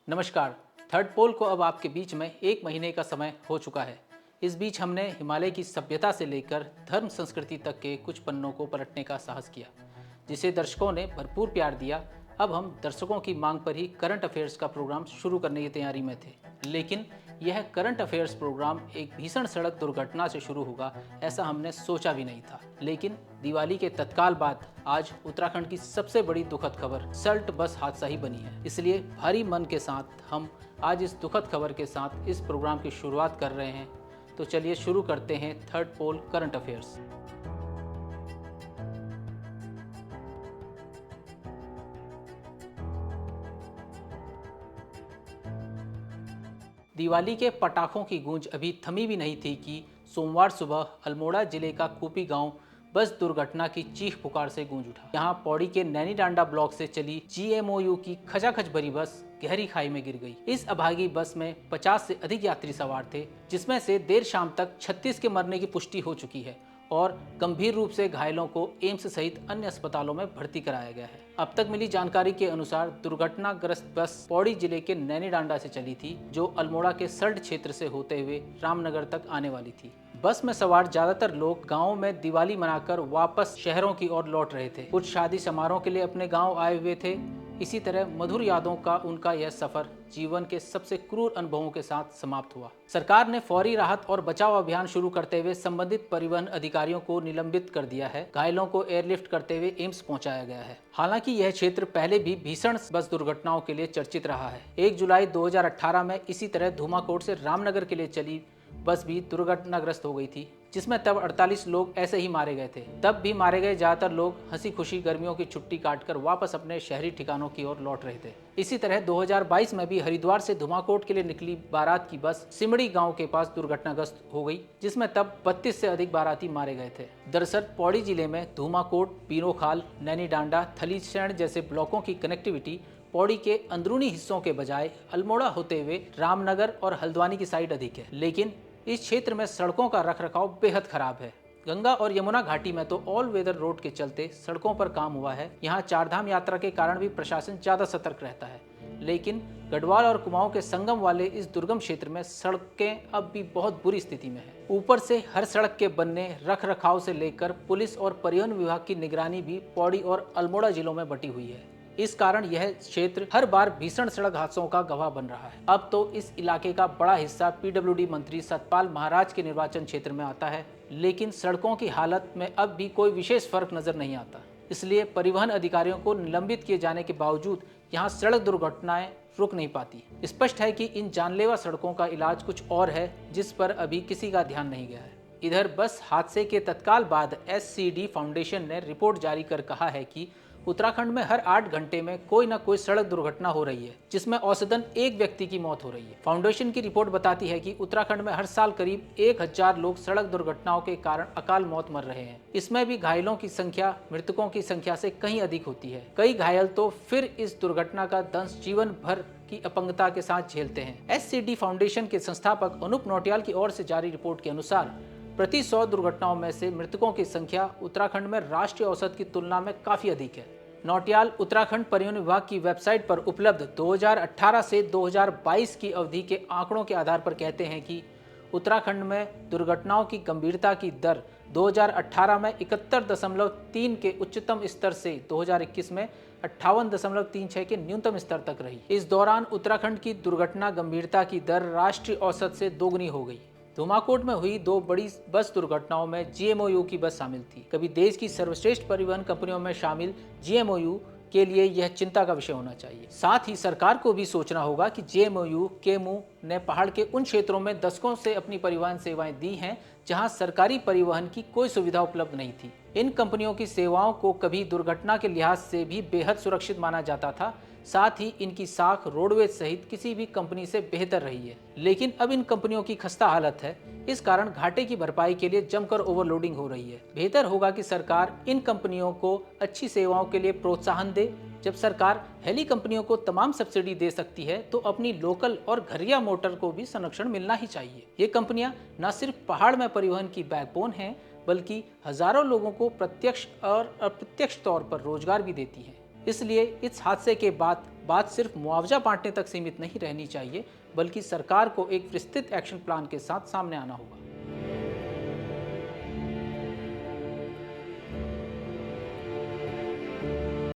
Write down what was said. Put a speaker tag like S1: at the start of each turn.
S1: नमस्कार। थर्ड पोल को अब आपके बीच में 1 महीने का समय हो चुका है। इस बीच हमने हिमालय की सभ्यता से लेकर धर्म संस्कृति तक के कुछ पन्नों को पलटने का साहस किया, जिसे दर्शकों ने भरपूर प्यार दिया। अब हम दर्शकों की मांग पर ही करंट अफेयर्स का प्रोग्राम शुरू करने की तैयारी में थे, लेकिन यह करंट अफेयर्स प्रोग्राम एक भीषण सड़क दुर्घटना से शुरू होगा, ऐसा हमने सोचा भी नहीं था। लेकिन दिवाली के तत्काल बाद आज उत्तराखंड की सबसे बड़ी दुखद खबर सल्ट बस हादसा ही बनी है। इसलिए भारी मन के साथ हम आज इस दुखद खबर के साथ इस प्रोग्राम की शुरुआत कर रहे हैं। तो चलिए शुरू करते हैं थर्ड पोल करंट अफेयर्स। दिवाली के पटाखों की गूंज अभी थमी भी नहीं थी कि सोमवार सुबह अल्मोड़ा जिले का कूपी गांव बस दुर्घटना की चीख पुकार से गूंज उठा। यहां पौड़ी के नैनी डांडा ब्लॉक से चली जीएमओयू की खचाखच भरी बस गहरी खाई में गिर गई। इस अभागी बस में 50 से अधिक यात्री सवार थे, जिसमें से देर शाम तक 36 के मरने की पुष्टि हो चुकी है और गंभीर रूप से घायलों को एम्स सहित अन्य अस्पतालों में भर्ती कराया गया है। अब तक मिली जानकारी के अनुसार दुर्घटनाग्रस्त बस पौड़ी जिले के नैनी डांडा से चली थी, जो अल्मोड़ा के सल्ट क्षेत्र से होते हुए रामनगर तक आने वाली थी। बस में सवार ज्यादातर लोग गाँव में दिवाली मनाकर वापस शहरों की ओर लौट रहे थे। कुछ शादी समारोह के लिए अपने गाँव आए हुए थे। इसी तरह मधुर यादों का उनका यह सफर जीवन के सबसे क्रूर अनुभवों के साथ समाप्त हुआ। सरकार ने फौरी राहत और बचाव अभियान शुरू करते हुए संबंधित परिवहन अधिकारियों को निलंबित कर दिया है। घायलों को एयरलिफ्ट करते हुए एम्स पहुंचाया गया है। हालांकि यह क्षेत्र पहले भी भीषण बस दुर्घटनाओं के लिए चर्चित रहा है। 1 जुलाई 2018 में इसी तरह धूमाकोट से रामनगर के लिए चली बस भी दुर्घटनाग्रस्त हो गई थी, जिसमें तब 48 लोग ऐसे ही मारे गए थे। तब भी मारे गए ज्यादातर लोग हंसी खुशी गर्मियों की छुट्टी काटकर वापस अपने शहरी ठिकानों की ओर लौट रहे थे। इसी तरह 2022 में भी हरिद्वार से धुमाकोट के लिए निकली बारात की बस सिमड़ी गांव के पास दुर्घटनाग्रस्त हो गई, जिसमें तब 32 से अधिक बाराती मारे गए थे। दरअसल पौड़ी जिले में धुमाकोट, पीरोखाल, नैनी डांडा, थलीसैंण जैसे ब्लॉकों की कनेक्टिविटी पौड़ी के अंदरूनी हिस्सों के बजाय अल्मोड़ा होते हुए रामनगर और हल्द्वानी की साइड अधिक है, लेकिन इस क्षेत्र में सड़कों का रखरखाव बेहद खराब है। गंगा और यमुना घाटी में तो ऑल वेदर रोड के चलते सड़कों पर काम हुआ है। यहाँ चारधाम यात्रा के कारण भी प्रशासन ज्यादा सतर्क रहता है, लेकिन गढ़वाल और कुमाऊं के संगम वाले इस दुर्गम क्षेत्र में सड़कें अब भी बहुत बुरी स्थिति में है। ऊपर से हर सड़क के बनने, रख रखाव से लेकर पुलिस और परिवहन विभाग की निगरानी भी पौड़ी और अल्मोड़ा जिलों में बटी हुई है। इस कारण यह क्षेत्र हर बार भीषण सड़क हादसों का गवाह बन रहा है। अब तो इस इलाके का बड़ा हिस्सा पीडब्ल्यूडी मंत्री सतपाल महाराज के निर्वाचन क्षेत्र में आता है, लेकिन सड़कों की हालत में अब भी कोई विशेष फर्क नजर नहीं आता। इसलिए परिवहन अधिकारियों को निलंबित किए जाने के बावजूद यहाँ सड़क दुर्घटनाएं रुक नहीं पाती। स्पष्ट है कि इन जानलेवा सड़कों का इलाज कुछ और है, जिस पर अभी किसी का ध्यान नहीं गया है। इधर बस हादसे के तत्काल बाद SCD फाउंडेशन ने रिपोर्ट जारी कर कहा है कि उत्तराखंड में हर 8 घंटे में कोई न कोई सड़क दुर्घटना हो रही है, जिसमें औसतन एक व्यक्ति की मौत हो रही है। फाउंडेशन की रिपोर्ट बताती है कि उत्तराखंड में हर साल करीब 1000 लोग सड़क दुर्घटनाओं के कारण अकाल मौत मर रहे हैं। इसमें भी घायलों की संख्या मृतकों की संख्या से कहीं अधिक होती है। कई घायल तो फिर इस दुर्घटना का दंश जीवन भर की अपंगता के साथ झेलते हैं। SCD फाउंडेशन के संस्थापक अनूप नौटियाल की ओर से जारी रिपोर्ट के अनुसार प्रति 100 दुर्घटनाओं में से मृतकों की संख्या उत्तराखंड में राष्ट्रीय औसत की तुलना में काफी अधिक है। नौटियाल उत्तराखंड परिवहन विभाग की वेबसाइट पर उपलब्ध 2018 से 2022 की अवधि के आंकड़ों के आधार पर कहते हैं कि उत्तराखंड में दुर्घटनाओं की गंभीरता की दर 2018 में 71.3 के उच्चतम स्तर से 2021 में 58.36 के न्यूनतम स्तर तक रही। इस दौरान उत्तराखंड की दुर्घटना गंभीरता की दर राष्ट्रीय औसत से दोगुनी हो गई। धुमाकोट में हुई 2 बड़ी बस दुर्घटनाओं में GMOU की बस शामिल थी। कभी देश की सर्वश्रेष्ठ परिवहन कंपनियों में शामिल GMOU के लिए यह चिंता का विषय होना चाहिए। साथ ही सरकार को भी सोचना होगा कि GMOU केमू ने पहाड़ के उन क्षेत्रों में दशकों से अपनी परिवहन सेवाएं दी हैं, जहां सरकारी परिवहन की कोई सुविधा उपलब्ध नहीं थी। इन कंपनियों की सेवाओं को कभी दुर्घटना के लिहाज से भी बेहद सुरक्षित माना जाता था। साथ ही इनकी साख रोडवेज सहित किसी भी कंपनी से बेहतर रही है, लेकिन अब इन कंपनियों की खस्ता हालत है। इस कारण घाटे की भरपाई के लिए जमकर ओवरलोडिंग हो रही है। बेहतर होगा कि सरकार इन कंपनियों को अच्छी सेवाओं के लिए प्रोत्साहन दे। जब सरकार हेली कंपनियों को तमाम सब्सिडी दे सकती है, तो अपनी लोकल और घरिया मोटर को भी संरक्षण मिलना ही चाहिए। ये कंपनियां न सिर्फ पहाड़ में परिवहन की बैकबोन हैं, बल्कि हजारों लोगों को प्रत्यक्ष और अप्रत्यक्ष तौर पर रोजगार भी देती हैं। इसलिए इस हादसे के बाद बात सिर्फ मुआवजा बांटने तक सीमित नहीं रहनी चाहिए, बल्कि सरकार को एक विस्तृत एक्शन प्लान के साथ सामने आना होगा।